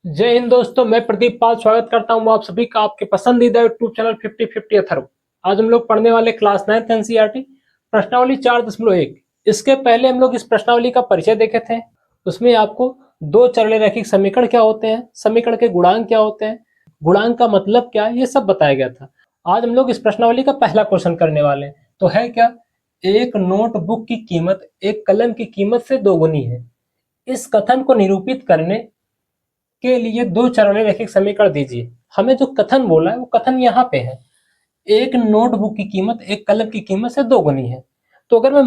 जय हिंद दोस्तों, मैं प्रदीप पाल स्वागत करता हूं आप सभी का आपके पसंदीदा यूट्यूब चैनल 50-50 अथर्व। आज हम लोग पढ़ने वाले क्लास 9 एनसीईआरटी प्रश्नावली 4.1। इसके पहले हम लोग इस प्रश्नावली का परिचय देखे थे। उसमें आपको दो चरले रैखिक समीकरण क्या होते हैं, समीकरण के गुणांक क्या होते हैं, गुणांक का मतलब क्या है, ये सब बताया गया था। आज हम लोग इस प्रश्नावली का पहला क्वेश्चन करने वाले हैं। तो है क्या, एक नोटबुक की कीमत एक कलम की कीमत से दोगुनी है। इस कथन को निरूपित करने के लिए दो चरले रैखिक समीकरण दीजिए। हमें जो कथन बोला है वो कथन यहाँ पे है, एक नोटबुक की कीमत एक कलम की कीमत से दोगुनी है। तो अगर मैं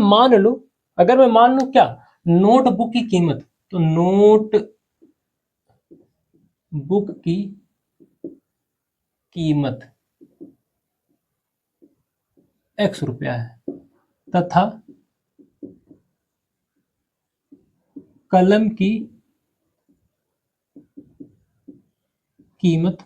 मान लूं क्या, नोटबुक की कीमत, तो नोटबुक की कीमत ₹X है तथा कलम की कीमत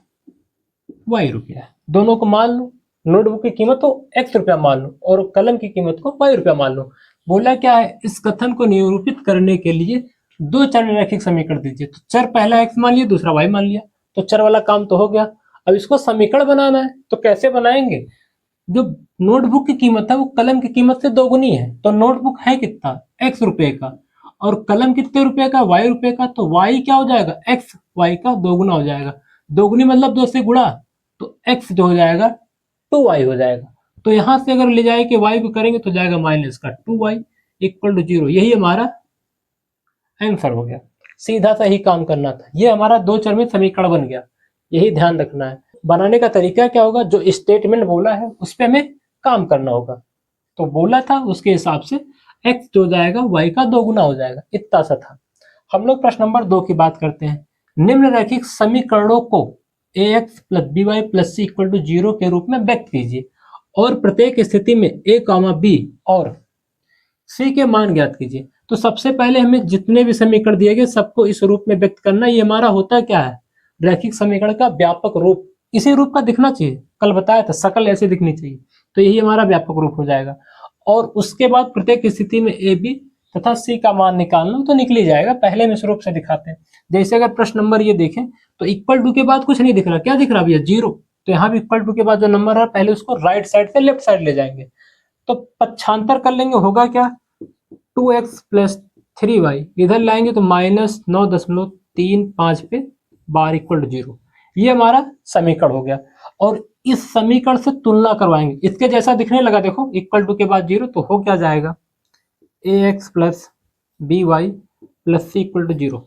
₹Y है। दोनों को मान लो, नोटबुक की कीमत तो ₹X मान लो और कलम की कीमत को ₹Y मान लो। बोला क्या है, इस कथन को निरूपित करने के लिए दो चर रैखिक समीकरण दीजिए। तो चर पहला x मान लिया, दूसरा y मान लिया, तो चर वाला काम तो हो गया। अब इसको समीकरण बनाना है, तो कैसे बनाएंगे। जो नोटबुक की कीमत है वो कलम की कीमत से दोगुनी है, तो नोटबुक है कितना, ₹X का, और कलम कितने रुपए का, ₹Y का। तो y क्या हो जाएगा, x y का दोगुना हो जाएगा। दोगुनी मतलब दो से गुणा, तो x जो हो जाएगा 2y हो जाएगा। तो यहां से अगर ले जाए कि y को करेंगे तो जाएगा माइनस का 2y इक्वल टू 0। यही हमारा आंसर हो गया। सीधा सा ही काम करना था, ये हमारा दो चर में समीकरण बन गया। यही ध्यान रखना है। बनाने का तरीका क्या होगा, जो स्टेटमेंट बोला है उस पर हमें काम करना होगा। तो बोला था उसके हिसाब से x जो जाएगा y का दोगुना हो जाएगा, इतना सा था। हम लोग प्रश्न नंबर 2 की बात करते हैं। निम्न रैखिक समीकरणों को ax plus by plus C equal to 0 के रूप में व्यक्त कीजिए और प्रत्येक स्थिति में a, b और c के मान ज्ञात कीजिए। तो सबसे पहले हमें जितने भी समीकरण दिए गए सबको इस रूप में व्यक्त करना। ये हमारा होता क्या है, रैखिक समीकरण का व्यापक रूप। इसी रूप का दिखना चाहिए, कल बताया था शकल ऐसे दिखनी चाहिए। तो यही हमारा व्यापक रूप हो जाएगा। और उसके बाद प्रत्येक स्थिति में ए बी तथा सी का मान निकालना, तो निकल ही जाएगा। पहले हम इस रूप से दिखाते हैं। जैसे अगर प्रश्न नंबर ये देखें तो इक्वल टू के बाद कुछ नहीं दिख रहा, क्या दिख रहा भैया, 0। तो यहाँ भी इक्वल टू के बाद जो नंबर है पहले उसको राइट साइड से लेफ्ट साइड ले जाएंगे। तो पक्षांतर कर लेंगे, होगा क्या, 2x प्लस 3y इधर लाएंगे तो -9.35 पे बार इक्वल टू 0। ये हमारा समीकरण हो गया। और इस समीकरण से तुलना करवाएंगे, इसके जैसा दिखने लगा, देखो इक्वल टू के बाद 0, तो हो क्या जाएगा, ax plus by plus C equal to 0।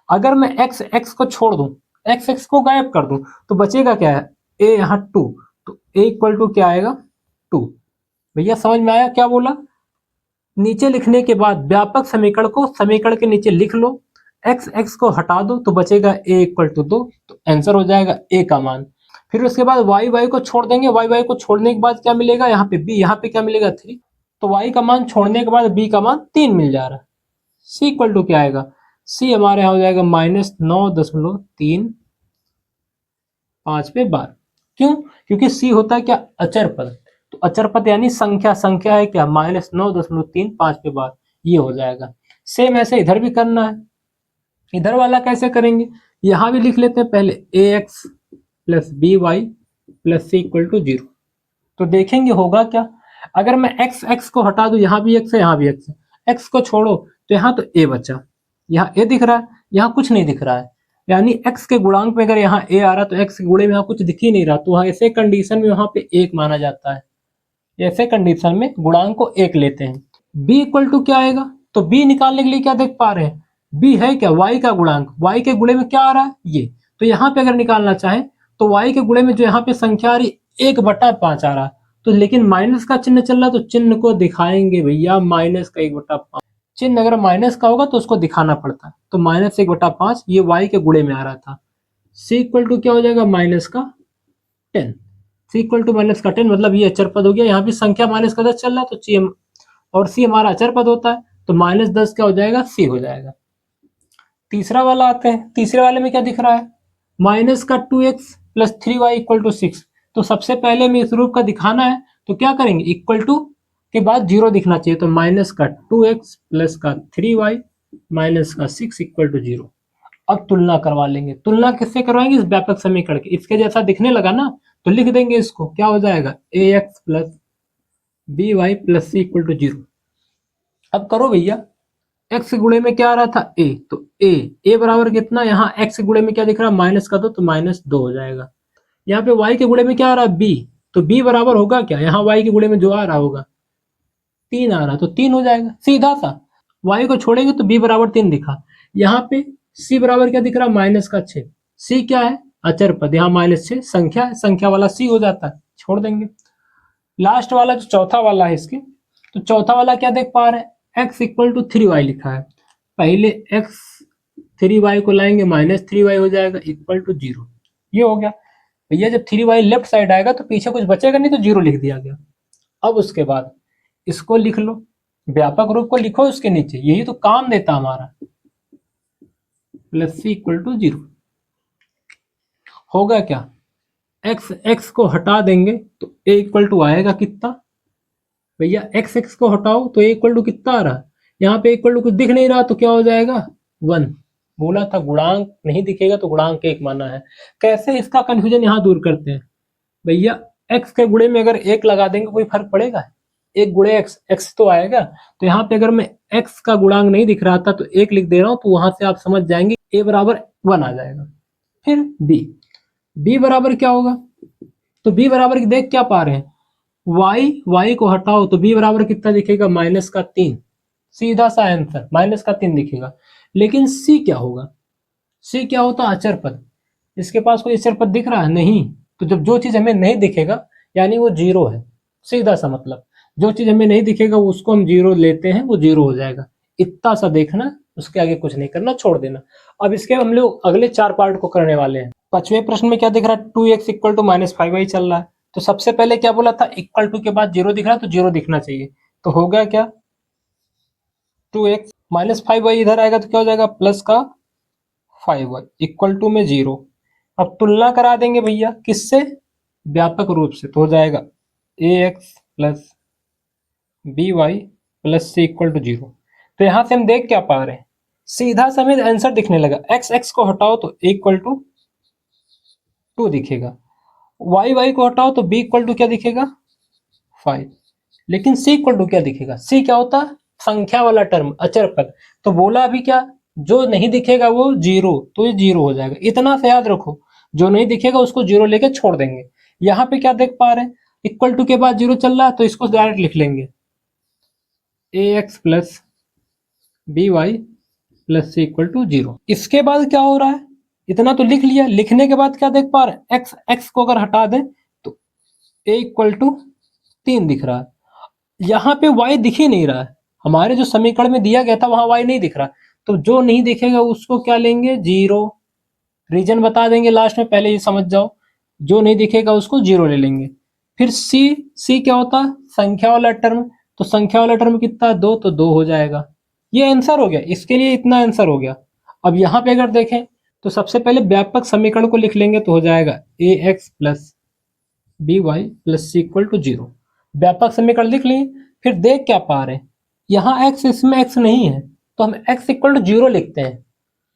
अगर मैं x को छोड़ दूं, x को गायब कर दूं, तो बचेगा क्या है, a यहाँ 2, तो a इक्वल टू क्या आएगा, 2। भैया समझ में आया क्या बोला। नीचे लिखने के बाद व्यापक समीकरण को समीकरण के नीचे लिख लो, x को हटा दो तो बचेगा a इक्वल टू 2, तो आंसर हो जाएगा a का मान। फिर उसके बाद y को छोड़ देंगे, y को छोड़ने के बाद क्या मिलेगा, यहाँ पे b, यहाँ पे क्या मिलेगा 3, तो y का मान छोड़ने के बाद b का मान 3 मिल जा रहा है। c इक्वल टू क्या आएगा, c हमारे यहाँ हो जाएगा -9.35 पे बार। क्यों, क्योंकि c होता है क्या, अचर पद। तो अचर पद यानी संख्या, संख्या है क्या, -9.35 पे बार। ये हो जाएगा। सेम ऐसे इधर भी करना है। इधर वाला कैसे करेंगे, यहां भी लिख लेते हैं पहले ax plus by plus C equal to 0। तो देखेंगे होगा क्या, अगर मैं x को हटा दूं, यहाँ भी x है यहाँ भी x है, x को छोड़ो तो यहाँ तो a बचा, यहाँ a दिख रहा है, यहाँ कुछ नहीं दिख रहा है। यानी x के गुणांक में अगर यहाँ a आ रहा तो x के गुणे में यहाँ कुछ दिख ही नहीं रहा, तो ऐसे कंडीशन में वहां पे 1 माना जाता है। ऐसे कंडीशन में गुणांक को 1 लेते हैं। b इक्वल टू क्या आएगा, तो b निकालने के लिए क्या देख पा रहे हैं, b है क्या, y का गुणांक, y के गुणे में क्या आ रहा है ये। तो यहाँ पे अगर निकालना चाहे तो y के गुणे में जो यहाँ पे संख्या आ रही 1/5 आ रहा है, तो लेकिन माइनस का चिन्ह चल रहा है, तो चिन्ह को दिखाएंगे भैया, -का 1/5। चिन्ह अगर माइनस का होगा तो उसको दिखाना पड़ता है, तो -1/5 ये y के गुणे में आ रहा था। c इक्वल टू क्या हो जाएगा, -10। c इक्वल टू -10 मतलब ये अचर पद हो गया। यहाँ भी संख्या -10 चल रहा है, तो c और c हमारा अचर पद होता है, तो -10 क्या हो जाएगा, c हो जाएगा। तीसरा वाला आते हैं, तीसरे वाले में क्या दिख रहा है, -2x plus 3y equal to 6। तो सबसे पहले में इस रूप का दिखाना है, तो क्या करेंगे, इक्वल टू के बाद 0 दिखना चाहिए, तो -2x प्लस का 3y माइनस का 6 इक्वल टू 0। अब तुलना करवा लेंगे। तुलना किससे करवाएंगे? इस व्यापक समीकरण के। इसके जैसा दिखने लगा ना तो लिख देंगे इसको, क्या हो जाएगा ax plus B Y plus C equal to 0। अब करो भैया, x गुणे में क्या आ रहा था a, तो a बराबर कितना, यहाँ x गुणे में क्या दिख रहा है माइनस का 2, तो -2 हो जाएगा। यहाँ पे y के गुणे में क्या आ रहा है b, तो b बराबर होगा क्या, यहाँ y के गुणे में जो आ रहा होगा 3 आ रहा, तो 3 हो जाएगा सीधा सा। y को छोड़ेंगे तो b बराबर 3 दिखा। यहाँ पे c बराबर क्या दिख रहा है -6। c क्या है, अचर पद, यहाँ -6 संख्या है, संख्या वाला c हो जाता है, छोड़ देंगे। लास्ट वाला जो चौथा वाला है इसके, तो चौथा वाला क्या देख पा रहे हैं, x इक्वल टू 3y लिखा है। पहले x 3y को लाएंगे -3y हो जाएगा इक्वल टू 0। ये हो गया भैया। जब 3y लेफ्ट साइड आएगा तो पीछे कुछ बचेगा नहीं, तो 0 लिख दिया गया। अब उसके बाद इसको लिख लो, व्यापक रूप को लिखो उसके नीचे, यही तो काम देता हमारा, प्लस सी इक्वल टू 0। होगा क्या, x को हटा देंगे तो a इक्वल टू आएगा कितना भैया, x को हटाओ तो a इक्वल टू कितना आ रहा है, यहाँ पे इक्वल टू कुछ दिख नहीं रहा, तो क्या हो जाएगा 1। बोला था गुणांक नहीं दिखेगा तो गुणांक 1 माना है। कैसे इसका कंफ्यूजन यहाँ दूर करते हैं भैया, x के गुणे में अगर 1 लगा देंगे कोई फर्क पड़ेगा, 1 गुणे x तो आएगा। तो यहाँ पे अगर मैं x का गुणांक नहीं दिख रहा था तो 1 लिख दे रहा हूँ, तो वहां से आप समझ जाएंगे a बराबर 1 आ जाएगा। फिर b बराबर क्या होगा, तो b बराबर की देख क्या पा रहे हैं, y को हटाओ तो b बराबर कितना दिखेगा -3। सीधा सा आंसर -3 दिखेगा। लेकिन c क्या होगा, c क्या होता अचर पद। इसके पास कोई अचर पद दिख रहा है नहीं, तो जब जो चीज हमें नहीं दिखेगा यानी वो 0 है। सीधा सा मतलब, जो चीज हमें नहीं दिखेगा उसको हम 0 लेते हैं, वो 0 हो जाएगा। इतना सा देखना, उसके आगे कुछ नहीं करना, छोड़ देना। अब इसके हम लोग अगले 4 पार्ट को करने वाले हैं। 5वें प्रश्न में क्या दिख रहा है, 2x इक्वल टू -5y चल रहा है। तो सबसे पहले क्या बोला था, इक्वल टू के बाद 0 दिख रहा है तो 0 दिखना चाहिए। तो हो गया क्या, 2x -5y इधर आएगा तो क्या हो जाएगा प्लस का 5y इक्वल टू में 0। अब तुलना करा देंगे भैया किससे, व्यापक रूप से, तो हो जाएगा ax plus B Y plus C equal to 0। तो यहां से हम देख क्या पा रहे हैं, सीधा सा हमें आंसर दिखने लगा। x को हटाओ तो a इक्वल टू 2 दिखेगा, y को हटाओ तो b इक्वल टू क्या दिखेगा 5। लेकिन c इक्वल टू क्या दिखेगा, c क्या होता है संख्या वाला टर्म, अचर पद। तो बोला अभी क्या, जो नहीं दिखेगा वो 0, तो ये 0 हो जाएगा। इतना से याद रखो, जो नहीं दिखेगा उसको 0 लेके छोड़ देंगे। यहाँ पे क्या देख पा रहे हैं, इक्वल टू के बाद 0 चल रहा है तो इसको डायरेक्ट लिख लेंगे ax plus B Y plus C equal to 0। इसके बाद क्या हो रहा है, इतना तो लिख लिया, लिखने के बाद क्या देख पा रहे हैं, x को अगर हटा दें तो a इक्वल टू 3 दिख रहा है। यहाँ पे y दिख ही नहीं रहा है, हमारे जो समीकरण में दिया गया था वहां y नहीं दिख रहा। तो जो नहीं दिखेगा उसको क्या लेंगे 0। रीजन बता देंगे लास्ट में, पहले ये समझ जाओ, जो नहीं दिखेगा उसको 0 ले लेंगे। फिर c क्या होता है संख्या वाला टर्म, तो संख्या वाला टर्म कितना 2, तो 2 हो जाएगा। ये आंसर हो गया, इसके लिए इतना आंसर हो गया। अब यहाँ पे अगर देखें तो सबसे पहले व्यापक समीकरण को लिख लेंगे तो हो जाएगा ax plus B Y plus C equal to 0। व्यापक समीकरण लिख लिए। फिर देख क्या पा रहे हैं, यहाँ x, इसमें x नहीं है तो हम x इक्वल टू 0 लिखते हैं।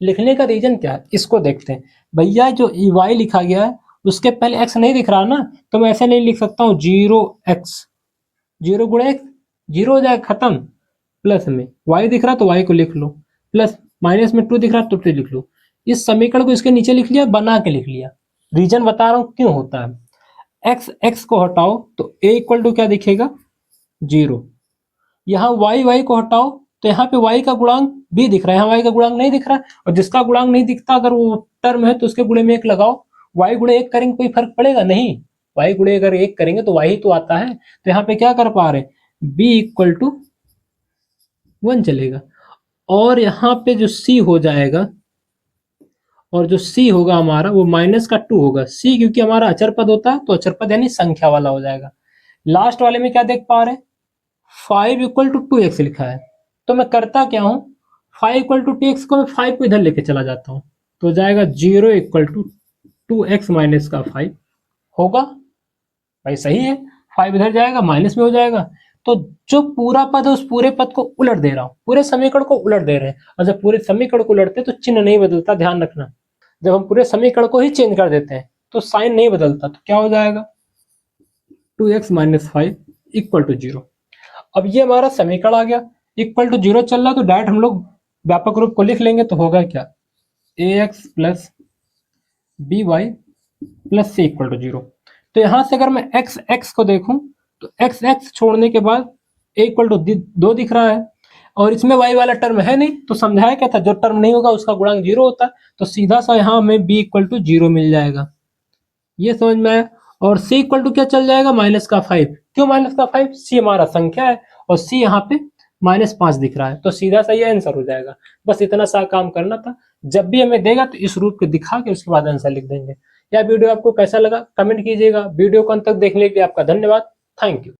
लिखने का रीजन क्या है इसको देखते हैं भैया। जो y लिखा गया है उसके पहले x नहीं दिख रहा ना, तो मैं ऐसे नहीं लिख सकता हूँ 0x, 0 गुणे x 0 हो जाएगा, खत्म। प्लस में y दिख रहा तो y को लिख लो, प्लस माइनस में 2 दिख रहा तो 2 लिख लो। इस समीकरण को इसके नीचे लिख लिया, बना के लिख लिया। रीजन बता रहा हूँ क्यों होता है। x को हटाओ तो a इक्वल टू क्या दिखेगा 0। यहाँ y को हटाओ तो यहाँ पे y का गुणांक b दिख रहा है, यहाँ y का गुणांक नहीं दिख रहा है। और जिसका गुणांक नहीं दिखता अगर वो टर्म है तो उसके गुणे में 1 लगाओ। y गुणे 1 करेंगे कोई फर्क पड़ेगा नहीं, y गुणे अगर 1 करेंगे तो y ही तो आता है। तो यहाँ पे क्या कर पा रहे हैं, b इक्वल टू 1 चलेगा। और यहाँ पे जो c हो जाएगा, और जो c होगा हमारा वो -2 होगा। c क्योंकि हमारा अचर पद होता है तो अचर पद यानी संख्या वाला हो जाएगा। लास्ट वाले में क्या देख पा रहे हैं, 5 इक्वल टू 2x लिखा है। तो मैं करता क्या हूँ, 5 इक्वल टू 2x को मैं 5 को इधर लेके चला जाता हूँ, तो जाएगा 0 इक्वल टू 2x माइनस का 5 होगा। भाई सही है, 5 इधर जाएगा माइनस में हो जाएगा। तो जो पूरा पद है उस पूरे पद को उलट दे रहा हूं, पूरे समीकरण को उलट दे रहे हैं। और जब पूरे समीकरण को उलटते तो चिन्ह नहीं बदलता, ध्यान रखना। जब हम पूरे समीकरण को ही चेंज कर देते हैं तो साइन नहीं बदलता, तो क्या हो जाएगा 2x - 5 इक्वल टू 0। अब ये हमारा समीकरण आ गया, इक्वल टू 0 चल रहा, तो डायरेक्ट हम लोग व्यापक रूप को लिख लेंगे, तो होगा क्या ax plus B Y plus C equal to 0। तो यहां से अगर मैं एक्स एक्स को देखूं तो एक्स एक्स छोड़ने के बाद ए इक्वल टू 2 दिख रहा है, और इसमें वाई वाला टर्म है नहीं, तो समझाया क्या था, जो टर्म नहीं होगा उसका गुणांक 0 होता है, तो सीधा सा यहाँ हमें बी इक्वल टू 0 मिल जाएगा। ये समझ में आया। और सी इक्वल टू क्या चल जाएगा -5। क्यों -5? सी हमारा संख्या है और सी यहाँ पे -5 दिख रहा है, तो सीधा सा ये आंसर हो जाएगा। बस इतना सा काम करना था। जब भी हमें देगा तो इस रूप के दिखा के उसके बाद आंसर लिख देंगे। यह वीडियो आपको कैसा लगा कमेंट कीजिएगा। वीडियो को अंत तक देखने के लिए आपका धन्यवाद। Thank you.